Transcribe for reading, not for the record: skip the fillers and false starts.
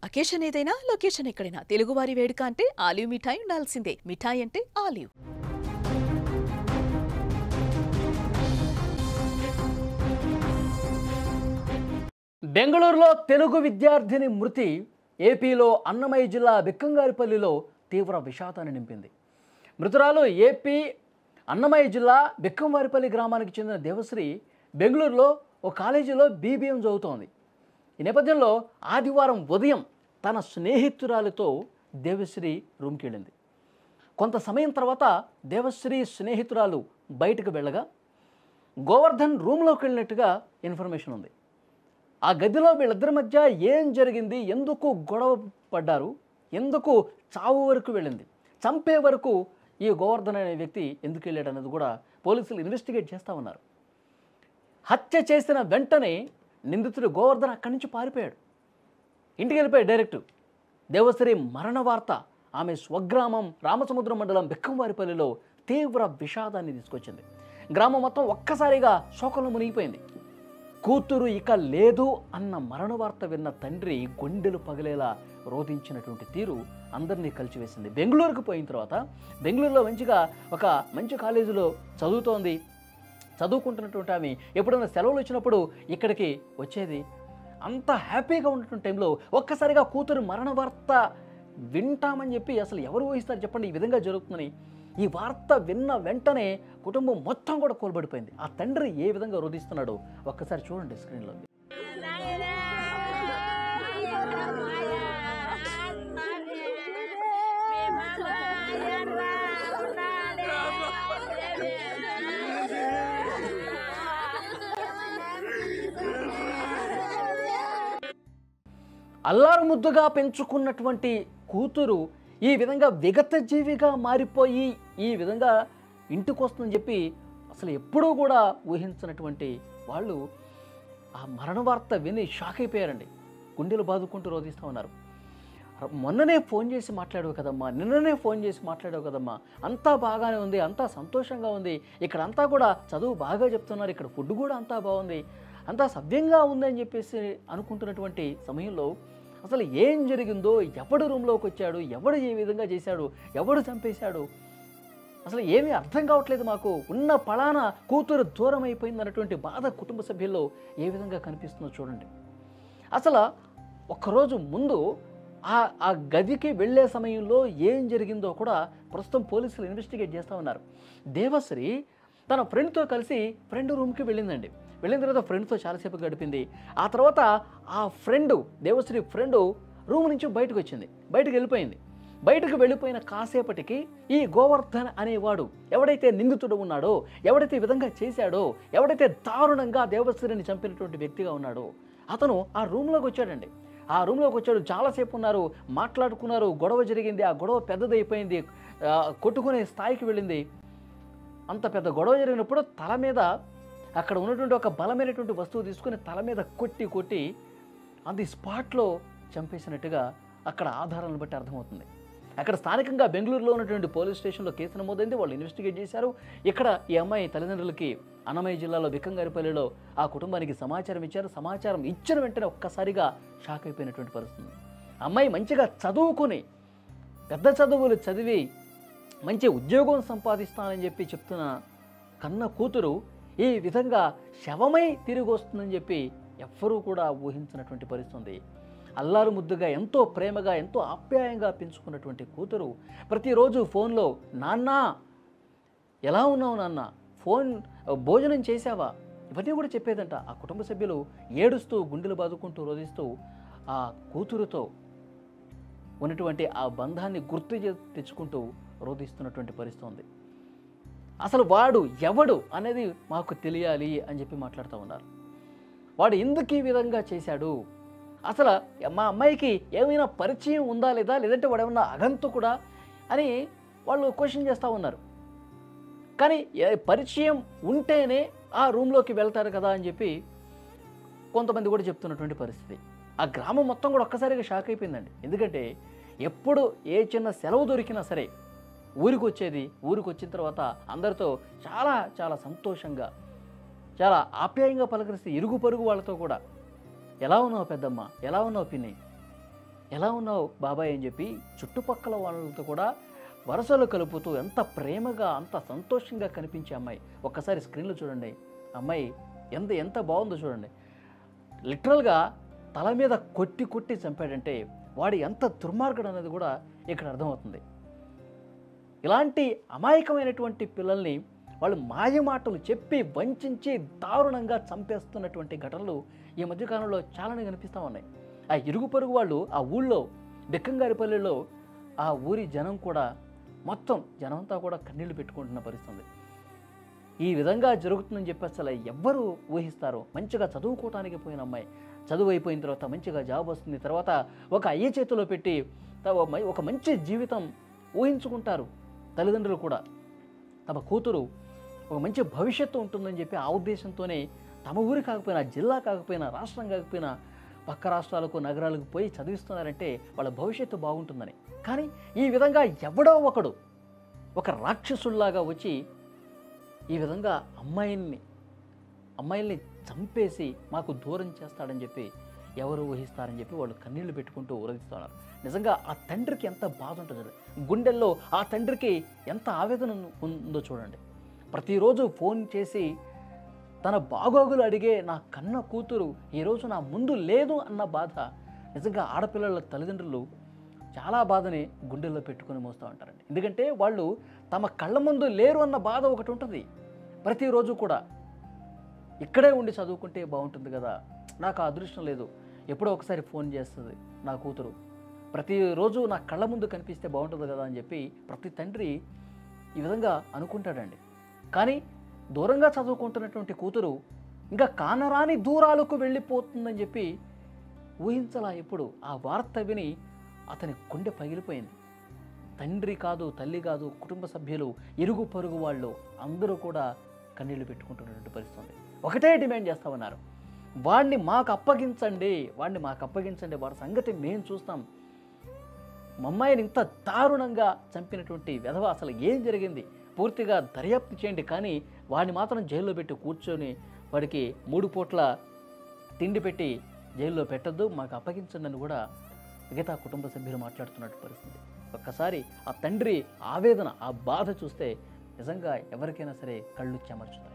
Occasion ఏదైనా location ఎక్కడైనా తెలుగువారి వేడుక అంటే ఆలివ్ మిఠాయి ఉండాల్సిందే. మిఠాయి అంటే ఆలివ్. బెంగళూరులో తెలుగు విద్యార్థిని మృతి ఏపీలో అన్నమయ్య జిల్లా బిక్కంగారిపల్లిలో తీవ్ర విషాదాన్ని నింపింది. మృతురాలు ఏపీ అన్నమయ్య జిల్లా బిక్కంవారిపల్లి గ్రామానికి చెందిన దేవశ్రీ బెంగళూరులో ఓ కాలేజీలో బీబీఎం చదువుతోంది. ఈ నేపథ్యంలో ఆదివారం ఉదయం తన స్నేహితురాలితో దేవశ్రీ రూమ్కి వెళ్ళింది. కొంత సమయం తర్వాత దేవశ్రీ స్నేహితురాలు బయటకు వెళ్ళగా గోవర్ధన్ రూమ్లోకి వెళ్ళినట్టుగా ఇన్ఫర్మేషన్ ఉంది. ఆ గదిలో వీళ్ళిద్దరి మధ్య ఏం జరిగింది, ఎందుకు గొడవ పడ్డారు, ఎందుకు చావు వరకు వెళ్ళింది, చంపే వరకు ఈ గోవర్ధన్ అనే వ్యక్తి ఎందుకు వెళ్ళాడు అనేది కూడా పోలీసులు ఇన్వెస్టిగేట్ చేస్తూ ఉన్నారు. హత్య చేసిన వెంటనే నిందితుడు గోవర్ధన్ అక్కడి నుంచి పారిపోయాడు. ఇంటికి వెళ్ళిపోయాడు డైరెక్ట్. దేవశ్రీ మరణ వార్త ఆమె స్వగ్రామం రామసముద్రం మండలం బిక్కంవారిపల్లిలో తీవ్ర విషాదాన్ని తీసుకొచ్చింది. గ్రామం మొత్తం ఒక్కసారిగా శోకంలో మునిగిపోయింది. కూతురు ఇక లేదు అన్న మరణ వార్త విన్న తండ్రి గుండెలు పగిలేలా రోధించినటువంటి తీరు అందరినీ కలిచివేసింది. బెంగళూరుకు పోయిన తర్వాత బెంగళూరులో ఒక మంచి కాలేజీలో చదువుకుంటున్నటువంటి ఆమె ఎప్పుడైనా సెలవులు వచ్చినప్పుడు ఇక్కడికి వచ్చేది. అంత హ్యాపీగా ఉన్నటువంటి టైంలో ఒక్కసారిగా కూతురు మరణ వార్త వింటామని చెప్పి అసలు ఎవరు ఊహిస్తారు చెప్పండి ఈ విధంగా జరుగుతుందని. ఈ వార్త విన్న వెంటనే కుటుంబం మొత్తం కూడా కోల్బడిపోయింది. ఆ తండ్రి ఏ విధంగా రోధిస్తున్నాడో ఒక్కసారి చూడండి స్క్రీన్లో. అల్లారు ముద్దుగా పెంచుకున్నటువంటి కూతురు ఈ విధంగా విగత జీవిగా మారిపోయి ఈ విధంగా ఇంటికి వస్తుందని చెప్పి అసలు ఎప్పుడూ కూడా ఊహించినటువంటి వాళ్ళు ఆ మరణ వార్త విని షాక్ అయిపోయారండి. గుండెలు బాదుకుంటూ రోధిస్తూ ఉన్నారు. మొన్ననే ఫోన్ చేసి మాట్లాడావు కదమ్మా, నిన్ననే ఫోన్ చేసి మాట్లాడావు కదమ్మా, అంతా బాగానే ఉంది, అంతా సంతోషంగా ఉంది, ఇక్కడ అంతా కూడా చదువు బాగా చెప్తున్నారు, ఇక్కడ ఫుడ్ కూడా అంతా బాగుంది, అంతా సవ్యంగా ఉంది అని చెప్పేసి అనుకుంటున్నటువంటి సమయంలో అసలు ఏం జరిగిందో, ఎవడు రూమ్లోకి వచ్చాడు, ఎవడు ఏ విధంగా చేశాడు, ఎవడు చంపేశాడు, అసలు ఏమీ అర్థం కావట్లేదు మాకు, ఉన్న పళాన కూతురు దూరం అయిపోయింది అన్నటువంటి బాధ కుటుంబ సభ్యుల్లో ఏ విధంగా కనిపిస్తుందో చూడండి. అసలు ఒక్కరోజు ముందు ఆ గదికి వెళ్ళే సమయంలో ఏం జరిగిందో కూడా ప్రస్తుతం పోలీసులు ఇన్వెస్టిగేట్ చేస్తూ ఉన్నారు. దేవశ్రీ తన ఫ్రెండ్తో కలిసి ఫ్రెండ్ రూమ్కి వెళ్ళిందండి. వెళ్ళిన తర్వాత ఫ్రెండ్తో చాలాసేపు గడిపింది. ఆ తర్వాత ఆ దేవశ్రీ ఫ్రెండు రూమ్ నుంచి బయటకు వచ్చింది, బయటకు వెళ్ళిపోయింది. బయటకు వెళ్ళిపోయిన కాసేపటికి ఈ గోవర్ధన్ అనేవాడు ఎవడైతే నిందితుడు ఉన్నాడో, ఎవడైతే ఈ విధంగా చేశాడో, ఎవడైతే దారుణంగా దేవశ్రీని చంపినటువంటి వ్యక్తిగా ఉన్నాడో అతను ఆ రూమ్లోకి వచ్చాడండి. ఆ రూమ్లోకి వచ్చాడు, చాలాసేపు ఉన్నారు, మాట్లాడుకున్నారు, గొడవ జరిగింది. ఆ గొడవ పెద్దదైపోయింది, కొట్టుకునే స్థాయికి వెళ్ళింది. అంత పెద్ద గొడవ జరిగినప్పుడు తల మీద అక్కడ ఉన్నటువంటి ఒక బలమైనటువంటి వస్తువు తీసుకుని తల మీద కొట్టి అది స్పాట్లో చంపేసినట్టుగా అక్కడ ఆధారాలను బట్టి అర్థమవుతుంది. అక్కడ స్థానికంగా బెంగళూరులో ఉన్నటువంటి పోలీస్ స్టేషన్లో కేసు నమోదైంది. వాళ్ళు ఇన్వెస్టిగేట్ చేశారు. ఇక్కడ ఈ అమ్మాయి తల్లిదండ్రులకి అన్నమయ్య జిల్లాలో బిక్కంగారిపల్లిలో ఆ కుటుంబానికి సమాచారం ఇచ్చారు. సమాచారం ఇచ్చిన వెంటనే ఒక్కసారిగా షాక్ అయిపోయినటువంటి పరిస్థితి. అమ్మాయి మంచిగా చదువుకుని పెద్ద చదువులు చదివి మంచి ఉద్యోగం సంపాదిస్తానని చెప్పి చెప్తున్న కన్న కూతురు ఈ విధంగా శవమై తిరిగి వస్తుందని చెప్పి ఎవ్వరూ కూడా ఊహించినటువంటి పరిస్థితి. అల్లారు ముద్దుగా ఎంతో ప్రేమగా ఎంతో ఆప్యాయంగా పెంచుకున్నటువంటి కూతురు ప్రతిరోజు ఫోన్లో నాన్న ఎలా ఉన్నావు నాన్న, భోజనం చేశావా, ఇవన్నీ కూడా చెప్పేదంట. ఆ కుటుంబ సభ్యులు ఏడుస్తూ గుండెలు బాదుకుంటూ రోధిస్తూ ఆ కూతురుతో ఉన్నటువంటి ఆ బంధాన్ని గుర్తు తెచ్చుకుంటూ రోధిస్తున్నటువంటి పరిస్థితి ఉంది. అసలు వాడు ఎవడు అనేది మాకు తెలియాలి అని చెప్పి మాట్లాడుతూ ఉన్నారు. వాడు ఎందుకు ఈ విధంగా చేశాడు, అసలు మా అమ్మాయికి ఏమైనా పరిచయం ఉందా లేదా, లేదంటే వాడు ఏమన్నా అగంతకుడా అని వాళ్ళు క్వశ్చన్ చేస్తూ ఉన్నారు. కానీ పరిచయం ఉంటేనే ఆ రూమ్లోకి వెళ్తారు కదా అని చెప్పి కొంతమంది కూడా చెప్తున్నటువంటి పరిస్థితి. ఆ గ్రామం మొత్తం కూడా ఒక్కసారిగా షాక్ అయిపోయిందండి. ఎందుకంటే ఎప్పుడు ఏ చిన్న సెలవు దొరికినా సరే ఊరికి వచ్చిన తర్వాత అందరితో చాలా చాలా సంతోషంగా చాలా ఆప్యాయంగా పలకరిస్తే ఇరుగు పొరుగు వాళ్ళతో కూడా ఎలా ఉన్నావు పెద్దమ్మ, ఎలా ఉన్నావు పిన్ని, ఎలా ఉన్నావు బాబాయ్ అని చెప్పి చుట్టుపక్కల వాళ్ళతో కూడా వరసలు కలుపుతూ ఎంత ప్రేమగా అంత సంతోషంగా కనిపించే అమ్మాయి. ఒక్కసారి స్క్రీన్లో చూడండి, అమ్మాయి ఎంత ఎంత బాగుందో చూడండి. లిటరల్గా తల మీద కొట్టి కొట్టి చంపాడంటే వాడు ఎంత దుర్మార్గుడు అనేది కూడా ఇక్కడ అర్థమవుతుంది. ఇలాంటి అమాయకమైనటువంటి పిల్లల్ని వాళ్ళు మాయమాటలు చెప్పి వంచి దారుణంగా చంపేస్తున్నటువంటి ఘటనలు ఈ మధ్యకాలంలో చాలానే కనిపిస్తూ ఉన్నాయి. ఆ ఇరుగు పొరుగు వాళ్ళు ఆ ఊళ్ళో బిక్కంగారిపల్లిలో ఆ ఊరి జనం కూడా మొత్తం జనమంతా కూడా కన్నీళ్లు పెట్టుకుంటున్న పరిస్థితి. ఈ విధంగా జరుగుతుందని చెప్పి అసలు ఎవ్వరు ఊహిస్తారు? మంచిగా చదువుకోవటానికి పోయిన అమ్మాయి చదువు అయిపోయిన తర్వాత మంచిగా జాబ్ వస్తుంది, తర్వాత ఒక అయ్య చేతిలో పెట్టి ఒక మంచి జీవితం ఊహించుకుంటారు తల్లిదండ్రులు కూడా. తమ కూతురు ఒక మంచి భవిష్యత్తు ఉంటుందని చెప్పి ఆ ఉద్దేశంతోనే తమ ఊరి కాకపోయినా, జిల్లా కాకపోయినా, రాష్ట్రం కాకపోయినా పక్క రాష్ట్రాలకు నగరాలకు పోయి చదివిస్తున్నారంటే వాళ్ళ భవిష్యత్తు బాగుంటుందని. కానీ ఈ విధంగా ఎవడో ఒకడు ఒక రాక్షసుల్లాగా వచ్చి ఈ విధంగా అమ్మాయిల్ని చంపేసి మాకు దూరం చేస్తాడని చెప్పి ఎవరు ఊహిస్తారని చెప్పి వాళ్ళు కన్నీళ్లు పెట్టుకుంటూ ఊరగిస్తున్నారు. నిజంగా ఆ తండ్రికి ఎంత బాధ ఉంటుందో, గుండెల్లో ఆ తండ్రికి ఎంత ఆవేదన ఉందో చూడండి. ప్రతిరోజు ఫోన్ చేసి తన బాగోగులు అడిగే నా కన్న కూతురు ఈరోజు నా ముందు లేదు అన్న బాధ. నిజంగా ఆడపిల్లల తల్లిదండ్రులు చాలా బాధని గుండెల్లో పెట్టుకొని మోస్తూ ఉంటారండి. ఎందుకంటే వాళ్ళు తమ కళ్ళ ముందు లేరు అన్న బాధ ఒకటి ఉంటుంది. ప్రతిరోజు కూడా ఇక్కడే ఉండి చదువుకుంటే బాగుంటుంది కదా, నాకు ఆ అదృష్టం లేదు, ఎప్పుడో ఒకసారి ఫోన్ చేస్తుంది నా కూతురు, ప్రతిరోజు నా కళ్ళ ముందు కనిపిస్తే బాగుంటుంది కదా అని చెప్పి ప్రతి తండ్రి ఈ విధంగా అనుకుంటాడండి. కానీ దూరంగా చదువుకుంటున్నటువంటి కూతురు ఇంకా కానరాని దూరాలకు వెళ్ళిపోతుందని చెప్పి ఊహించలా. ఎప్పుడు ఆ వార్త విని అతని గుండె పగిలిపోయింది. తండ్రి కాదు, తల్లి కాదు, కుటుంబ సభ్యులు, ఇరుగు పొరుగు వాళ్ళు అందరూ కూడా కన్నీళ్లు పెట్టుకుంటున్నటువంటి పరిస్థితి. ఒకటే డిమాండ్ చేస్తా ఉన్నారు, వాడిని మాకు అప్పగించండి, వాడి సంగతి మేము చూస్తాం. మా అమ్మాయిని ఇంత దారుణంగా చంపినటువంటి వెధవ అసలు ఏం జరిగింది పూర్తిగా దర్యాప్తు చేయండి, కానీ వాడిని మాత్రం జైల్లో పెట్టి కూర్చొని వాడికి 3 పూట్ల తిండి పెట్టి జైల్లో పెట్టద్దు, మాకు అప్పగించండి అని కూడా మిగతా కుటుంబ సభ్యులు మాట్లాడుతున్నట్టు పరిస్థితి. ఒక్కసారి ఆ తండ్రి ఆవేదన, ఆ బాధ చూస్తే నిజంగా ఎవరికైనా సరే కళ్ళు చెమర్చుతాయి.